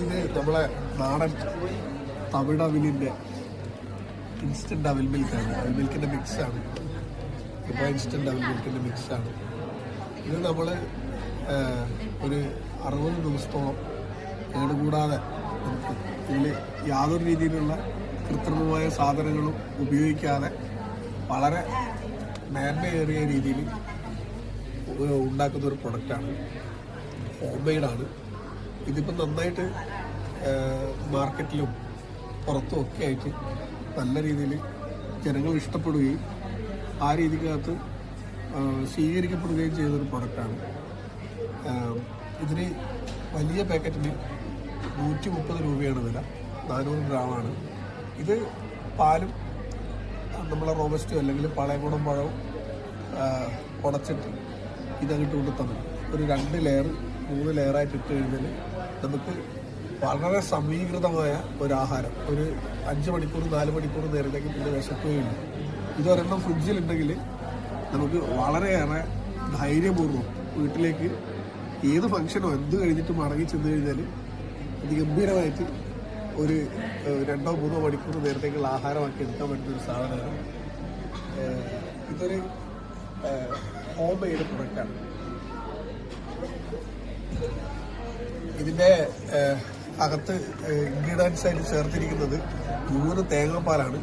ഇത് നമ്മളെ നാടൻ തമിഴ് അവിലിൻ്റെ ഇൻസ്റ്റൻറ്റ് അവിൽ മിൽക്കാണ്. അവിൽ മിൽക്കിൻ്റെ മിക്സാണ്. ഇപ്പോൾ ഇൻസ്റ്റൻറ്റ് അവിൽ മിൽക്കിൻ്റെ മിക്സാണ്. ഇത് നമ്മൾ ഒരു 60 ദിവസത്തോളം കേടുകൂടാതെ നമുക്ക് ഇതിൽ യാതൊരു രീതിയിലുള്ള കൃത്രിമമായ സാധനങ്ങളും ഉപയോഗിക്കാതെ വളരെ മേന്മയേറിയ രീതിയിൽ ഉണ്ടാക്കുന്ന ഒരു പ്രൊഡക്റ്റാണ്. ഹോം മെയ്ഡാണ്. ഇതിപ്പോൾ നന്നായിട്ട് മാർക്കറ്റിലും പുറത്തും ഒക്കെ ആയിട്ട് നല്ല രീതിയിൽ ജനങ്ങൾ ഇഷ്ടപ്പെടുകയും ആ രീതിക്കകത്ത് സ്വീകരിക്കപ്പെടുകയും ചെയ്തൊരു പ്രൊഡക്റ്റാണ്. ഇതിന് വലിയ പാക്കറ്റിന് 130 രൂപയാണ് വില. 400 ഗ്രാമാണ്. ഇത് പാലും നമ്മളെ റോബസ്റ്റോ അല്ലെങ്കിൽ പളയംകുടം പഴവും ഉടച്ചിട്ട് ഇതങ്ങിട്ട് കൊണ്ട് തന്നു ഒരു 2 ലെയർ 3 ലെയറായിട്ട് ഇട്ട് കഴിഞ്ഞാൽ നമുക്ക് വളരെ സമീകൃതമായ ഒരാഹാരം ഒരു 5 മണിക്കൂർ 4 മണിക്കൂർ നേരത്തേക്ക് പിന്നെ വിശക്കുകയില്ല. ഇതൊരെണ്ണം ഫ്രിഡ്ജിലുണ്ടെങ്കിൽ നമുക്ക് വളരെയേറെ ധൈര്യപൂർവ്വം വീട്ടിലേക്ക് ഏത് ഫംഗ്ഷനോ എന്ത് കഴിഞ്ഞിട്ട് മടങ്ങി ചെന്ന് കഴിഞ്ഞാൽ അതിഗംഭീരമായിട്ട് ഒരു 2-3 മണിക്കൂർ നേരത്തേക്കുള്ള ആഹാരമാക്കി എടുക്കാൻ പറ്റുന്ന ഒരു സാധനമാണ്. ഇതൊരു ഹോം മെയ്ഡ് പ്രൊഡക്റ്റാണ്. ഇതിൻ്റെ അകത്ത് ഇൻഗ്രീഡിയൻസ് ആയിട്ട് ചേർത്തിരിക്കുന്നത് 100 തേങ്ങാപ്പാലാണ്.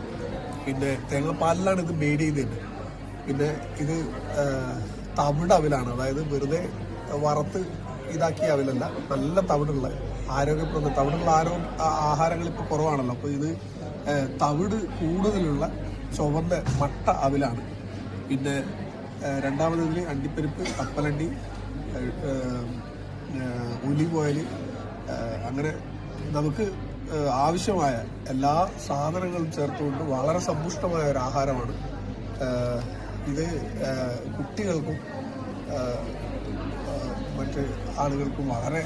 പിന്നെ തേങ്ങാപ്പാലിലാണ് ഇത് മെയ്ഡ് ചെയ്തത്. പിന്നെ ഇത് തവിട് അവിലാണ്. അതായത് വെറുതെ വറുത്ത് ഇതാക്കിയ അവിലല്ല, നല്ല തവിടുള്ള ആരോഗ്യപ്രദം തവിടുള്ള ആഹാരങ്ങൾ ഇപ്പോൾ കുറവാണല്ലോ. അപ്പോൾ ഇത് തവിട് കൂടുതലുള്ള ചുവന്ന മട്ട അവിലാണ്. പിന്നെ രണ്ടാമത് ഇതിൽ അണ്ടിപ്പരിപ്പ്, കപ്പലണ്ടി, ഒലിവ് ഓയിൽ, അങ്ങനെ നമുക്ക് ആവശ്യമായ എല്ലാ സാധനങ്ങളും ചേർത്തുകൊണ്ട് വളരെ സമ്പുഷ്ടമായ ഒരു ആഹാരമാണ്. ഇത് കുട്ടികൾക്കും മറ്റ് ആളുകൾക്കും വളരെ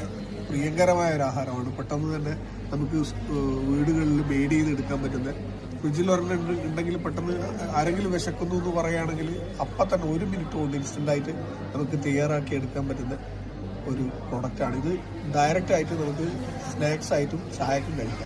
പ്രിയങ്കരമായ ഒരു ആഹാരമാണ്. പെട്ടെന്ന് തന്നെ നമുക്ക് വീടുകളിൽ മെയ്ഡ് ചെയ്തെടുക്കാൻ പറ്റുന്ന, ഫ്രിഡ്ജിൽ ഒരെണ്ണം ഉണ്ടെങ്കിൽ പെട്ടെന്ന് ആരെങ്കിലും വിശക്കുന്നു എന്ന് പറയുകയാണെങ്കിൽ അപ്പം തന്നെ 1 മിനിറ്റ് കൊണ്ട് ഇൻസ്റ്റൻ്റായിട്ട് നമുക്ക് തയ്യാറാക്കി എടുക്കാൻ പറ്റുന്ന ഒരു പ്രൊഡക്റ്റാണ്. ഇത് ഡയറക്റ്റായിട്ട് നമുക്ക് സ്നാക്സ് ആയിട്ടും ചായക്കും കഴിക്കാം.